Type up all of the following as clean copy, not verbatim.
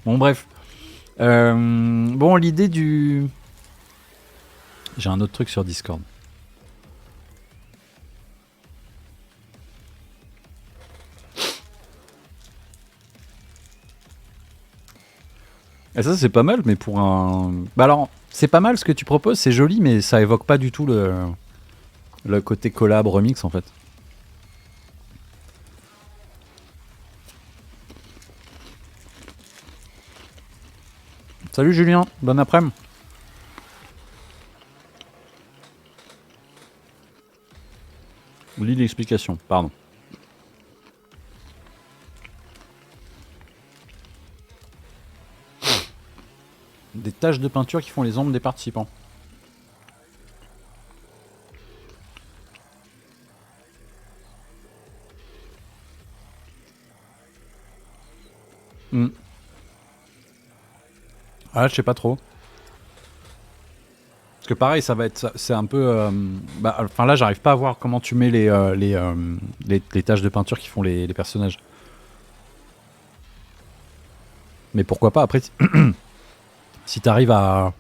Bon, bref. Bon, l'idée du... J'ai un autre truc sur Discord. Et ça, c'est pas mal, mais pour un... Bah alors, c'est pas mal ce que tu proposes, c'est joli, mais ça évoque pas du tout le côté collab remix, en fait. Salut Julien, bon après-midi. Lis l'explication, pardon. Des taches de peinture qui font les ombres des participants. Ah, je sais pas trop. Parce que pareil, ça va être, c'est un peu, enfin là, j'arrive pas à voir comment tu mets les taches de peinture qui font les personnages. Mais pourquoi pas après, si t'arrives à...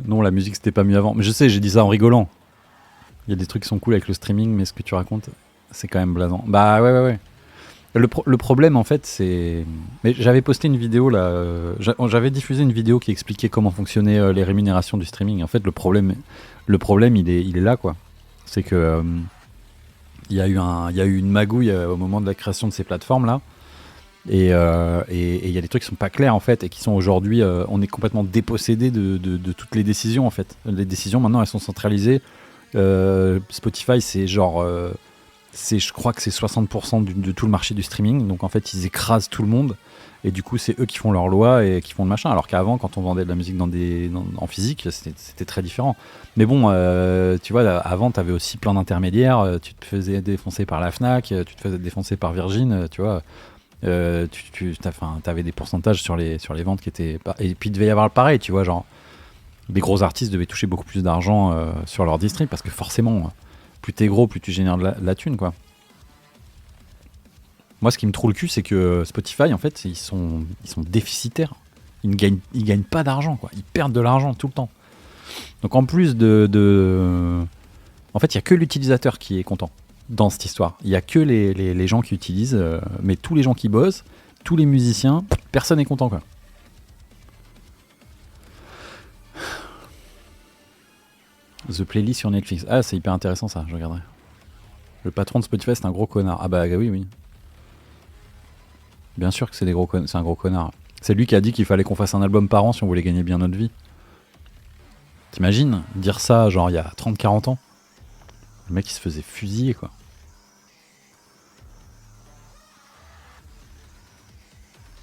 Non, la musique c'était pas mieux avant. Mais je sais, j'ai dit ça en rigolant. Il y a des trucs qui sont cool avec le streaming, mais ce que tu racontes, c'est quand même blasant. Bah ouais. Le problème en fait, c'est... Mais j'avais posté une vidéo là, j'avais diffusé une vidéo qui expliquait comment fonctionnaient les rémunérations du streaming. En fait, le problème il est là quoi. C'est que il y a eu une magouille au moment de la création de ces plateformes là. Et il y a des trucs qui sont pas clairs en fait et qui sont aujourd'hui, on est complètement dépossédé de toutes les décisions en fait. Les décisions maintenant elles sont centralisées. Spotify c'est genre, je crois que c'est 60% de tout le marché du streaming. Donc en fait ils écrasent tout le monde et du coup c'est eux qui font leurs lois et qui font le machin. Alors qu'avant quand on vendait de la musique en physique c'était très différent. Mais bon, tu vois, avant t'avais aussi plein d'intermédiaires. Tu te faisais défoncer par la Fnac, tu te faisais défoncer par Virgin, tu vois. T'avais des pourcentages sur les ventes qui étaient pas... Et puis il devait y avoir le pareil, tu vois, genre des gros artistes devaient toucher beaucoup plus d'argent sur leur district parce que forcément, plus t'es gros, plus tu génères de la thune, quoi. Moi, ce qui me trouve le cul, c'est que Spotify, en fait, ils sont déficitaires. Ils gagnent pas d'argent, quoi. Ils perdent de l'argent tout le temps. Donc en plus en fait, il y a que l'utilisateur qui est content dans cette histoire. Il y a que les gens qui utilisent, mais tous les gens qui bossent, tous les musiciens, personne n'est content, quoi. The Playlist sur Netflix. Ah, c'est hyper intéressant ça, je regarderai. Le patron de Spotify, c'est un gros connard. Ah bah oui. Bien sûr que c'est un gros connard. C'est lui qui a dit qu'il fallait qu'on fasse un album par an si on voulait gagner bien notre vie. T'imagines dire ça, genre il y a 30-40 ans? Le mec, il se faisait fusiller, quoi.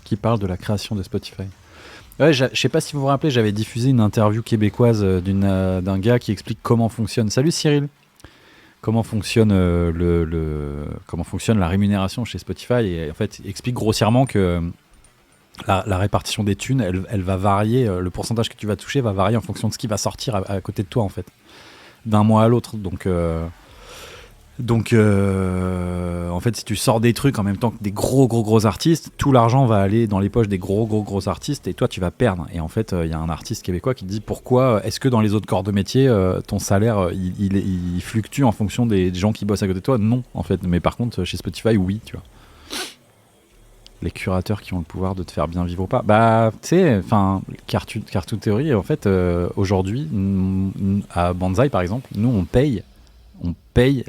Qui parle de la création de Spotify. Ouais, je sais pas si vous vous rappelez, j'avais diffusé une interview québécoise d'un gars qui explique comment fonctionne. Salut Cyril. Comment fonctionne comment fonctionne la rémunération chez Spotify, et en fait, il explique grossièrement que la répartition des thunes, elle va varier. Le pourcentage que tu vas toucher va varier en fonction de ce qui va sortir à côté de toi, en fait, d'un mois à l'autre. Donc, en fait, si tu sors des trucs en même temps que des gros artistes, tout l'argent va aller dans les poches des gros artistes et toi, tu vas perdre. Et en fait, il y a un artiste québécois qui dit pourquoi est-ce que dans les autres corps de métier, ton salaire, il fluctue en fonction des gens qui bossent à côté de toi? Non, en fait. Mais par contre, chez Spotify, oui, tu vois. Les curateurs qui ont le pouvoir de te faire bien vivre ou pas. Bah, tu sais, enfin, Cartoon Theory, en fait, aujourd'hui, à Banzai, par exemple, nous, on paye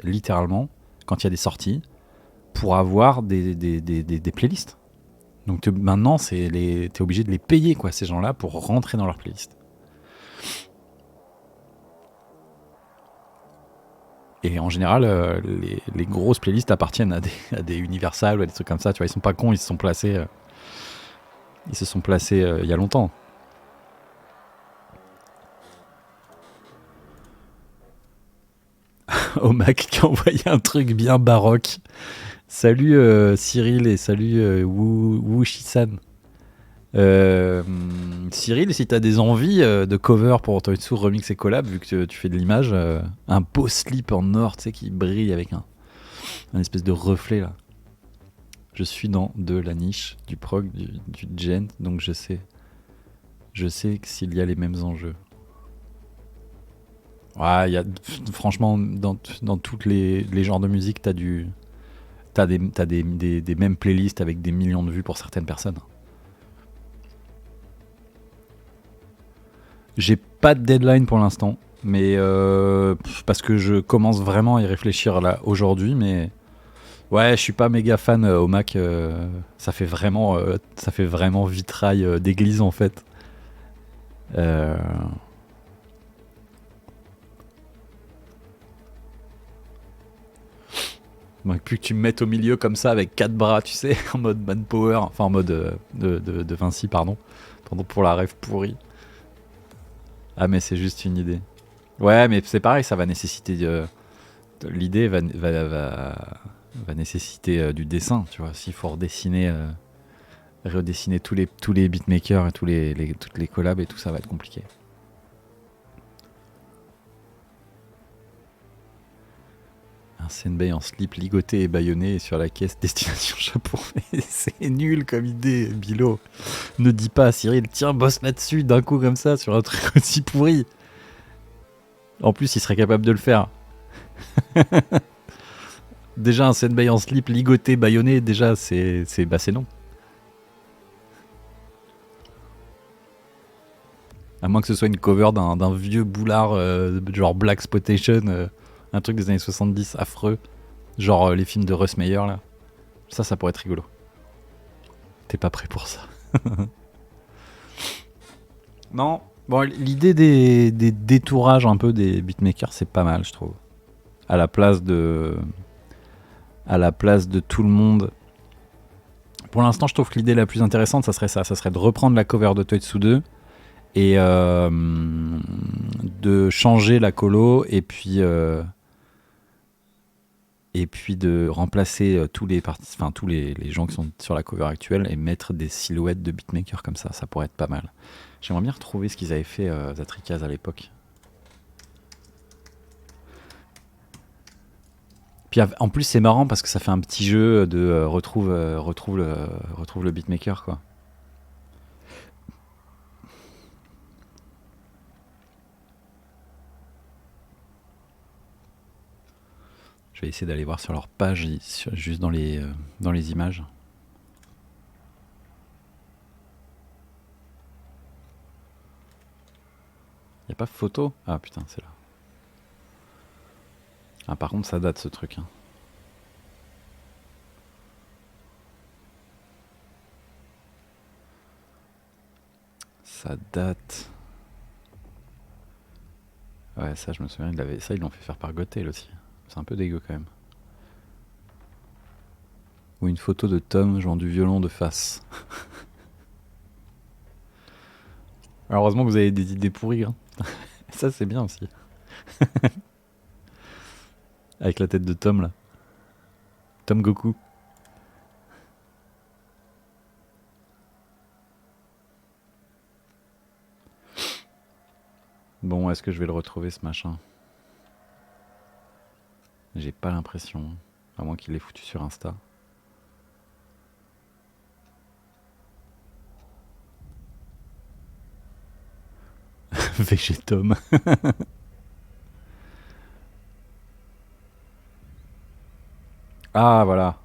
littéralement quand il y a des sorties pour avoir des playlists. Donc maintenant, t'es obligé de les payer, quoi, ces gens-là, pour rentrer dans leur playlist. Et en général, les grosses playlists appartiennent à des Universal ou à des trucs comme ça. Tu vois, ils sont pas cons, ils se sont placés il y a longtemps. Au Mac qui a envoyé un truc bien baroque. Salut Cyril et salut Wushisan. Cyril, si t'as des envies de cover pour Toitsu Remix et Collab, vu que tu fais de l'image, un beau slip en or, tu sais, qui brille avec un espèce de reflet là. Je suis dans de la niche, du prog, du gent, donc je sais que s'il y a les mêmes enjeux. Ouais, franchement, dans toutes les genres de musique, t'as des mêmes playlists avec des millions de vues pour certaines personnes. J'ai pas de deadline pour l'instant, mais parce que je commence vraiment à y réfléchir là aujourd'hui, mais ouais, je suis pas méga fan au Mac. Ça fait vraiment vitrail d'église en fait. Euh, Moi, plus que tu me mettes au milieu comme ça avec quatre bras, tu sais, en mode manpower, enfin en mode de Vinci, pardon. Pardon pour la rêve pourrie. Ah, mais c'est juste une idée. Ouais, mais c'est pareil, ça va nécessiter. L'idée va nécessiter du dessin, tu vois. S'il faut redessiner tous les beatmakers et toutes les collabs et tout, ça va être compliqué. Un Senbei en slip ligoté et bâillonné sur la caisse destination Japon. C'est nul comme idée, Bilo. Ne dis pas à Cyril, tiens, bosse là-dessus d'un coup comme ça sur un truc aussi pourri. En plus, il serait capable de le faire. Déjà, un Senbei en slip ligoté, bâillonné, déjà, c'est non. À moins que ce soit une cover d'un vieux boulard, genre Black Spotation, un truc des années 70, affreux. Genre les films de Russ Meyer, là. Ça pourrait être rigolo. T'es pas prêt pour ça. Non. Bon, l'idée des détourages un peu des beatmakers, c'est pas mal, je trouve. À la place de tout le monde. Pour l'instant, je trouve que l'idée la plus intéressante, ça serait ça. Ça serait de reprendre la cover de Toitsu 2 et de changer la colo et puis de remplacer tous les gens qui sont sur la cover actuelle et mettre des silhouettes de beatmakers comme ça pourrait être pas mal. J'aimerais bien retrouver ce qu'ils avaient fait Zatrikaz à l'époque. Puis en plus c'est marrant parce que ça fait un petit jeu de retrouve le beatmaker quoi. Je vais essayer d'aller voir sur leur page juste dans les images. Y a pas photo? Ah putain, c'est là. Ah par contre ça date ce truc. Hein. Ça date. Ouais, ça je me souviens, ils l'ont fait faire par Gothel aussi. C'est un peu dégueu quand même. Ou une photo de Tom jouant du violon de face. Alors heureusement que vous avez des idées pourries. Hein. Ça c'est bien aussi. Avec la tête de Tom là. Tom Goku. Bon, est-ce que je vais le retrouver ce machin? J'ai pas l'impression. À moins qu'il l'ait foutu sur Insta. Végétom. Ah, voilà.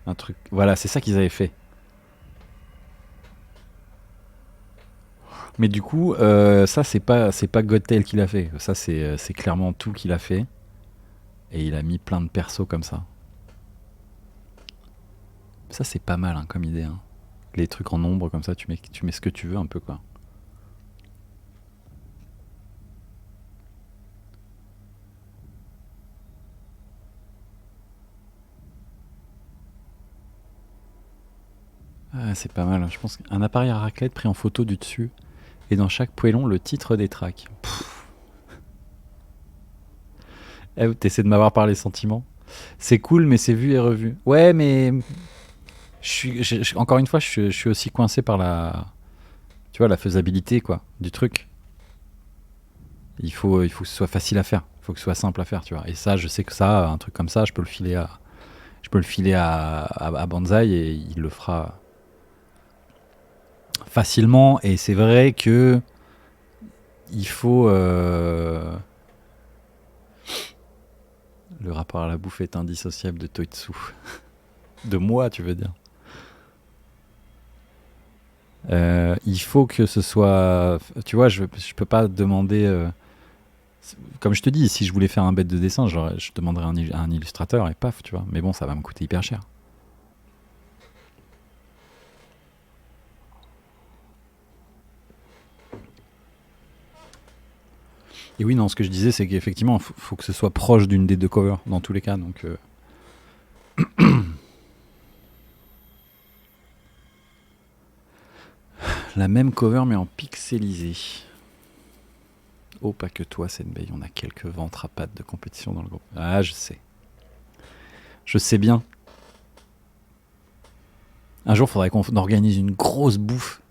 Un truc. Voilà, c'est ça qu'ils avaient fait. Mais du coup, ça, c'est pas Godtail qui l'a fait. Ça, c'est clairement tout qu'il a fait. Et il a mis plein de persos comme ça. Ça, c'est pas mal hein, comme idée. Hein. Les trucs en ombre comme ça, tu mets ce que tu veux un peu, quoi. Ah, c'est pas mal. Je pense qu'un appareil à raclette pris en photo du dessus. Et dans chaque poêlon, le titre des tracks. Eh, t'essaies de m'avoir par les sentiments. C'est cool, mais c'est vu et revu. Ouais, mais encore une fois, je suis aussi coincé par la faisabilité quoi, du truc. Il faut que ce soit facile à faire. Il faut que ce soit simple à faire, tu vois. Et ça, je sais que ça, un truc comme ça, je peux le filer Je peux le filer à Banzai et il le fera facilement. Et c'est vrai que il faut... Le rapport à la bouffe est indissociable de Toitsu. De moi, tu veux dire. Il faut que ce soit... Tu vois, je peux pas demander... comme je te dis, si je voulais faire un bête de dessin, je demanderais un illustrateur et paf, tu vois. Mais bon, ça va me coûter hyper cher. Et oui, non, ce que je disais, c'est qu'effectivement, il faut que ce soit proche d'une des deux covers, dans tous les cas. Donc, la même cover, mais en pixelisé. Oh, pas que toi, Senbei, on a quelques ventres à pattes de compétition dans le groupe. Ah, je sais. Je sais bien. Un jour, il faudrait qu'on organise une grosse bouffe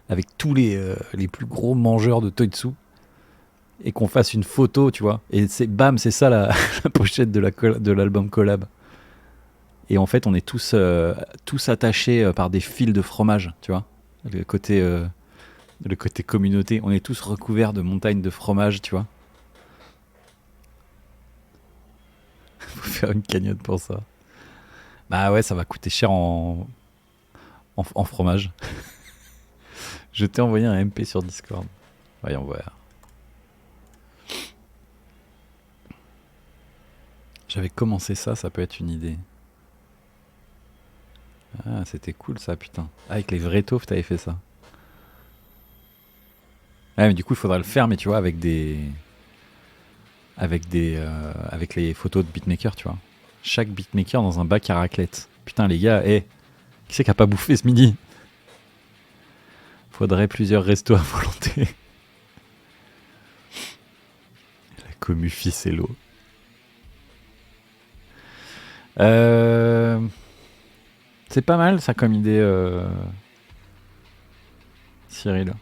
avec tous les plus gros mangeurs de Toitsu et qu'on fasse une photo, tu vois. Et c'est bam, c'est ça la, la pochette de l'album collab. Et en fait, on est tous attachés par des fils de fromage, tu vois. Le côté communauté, on est tous recouverts de montagnes de fromage, tu vois. Faut faire une cagnotte pour ça. Bah ouais, ça va coûter cher en fromage. Je t'ai envoyé un MP sur Discord. Voyons voir. J'avais commencé ça peut être une idée. Ah, c'était cool ça, putain. Ah, avec les vrais taufs, t'avais fait ça. Ouais, mais du coup, il faudrait le faire, mais tu vois, avec avec les photos de beatmaker, tu vois. Chaque beatmaker dans un bac à raclette. Putain, les gars, qui c'est qui a pas bouffé ce midi? Faudrait plusieurs restos à volonté. La commu ficello. C'est pas mal ça comme idée, Cyril.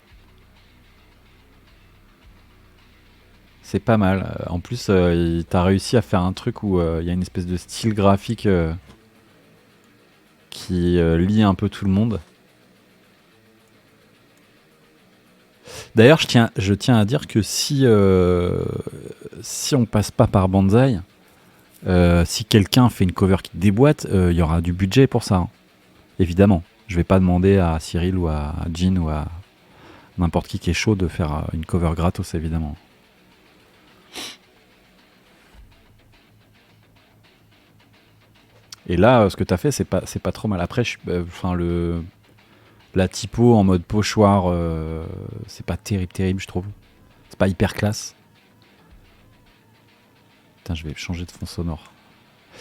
C'est pas mal. En plus, t'as réussi à faire un truc où il y a une espèce de style graphique qui lie un peu tout le monde. D'ailleurs, je tiens à dire que si on passe pas par Banzai, si quelqu'un fait une cover qui déboîte, il y aura du budget pour ça. Hein. Évidemment. Je vais pas demander à Cyril ou à Jean ou à n'importe qui est chaud de faire une cover gratos, évidemment. Et là, ce que t'as fait, c'est pas trop mal. Après, la typo en mode pochoir, c'est pas terrible, je trouve. C'est pas hyper classe. Putain, je vais changer de fond sonore.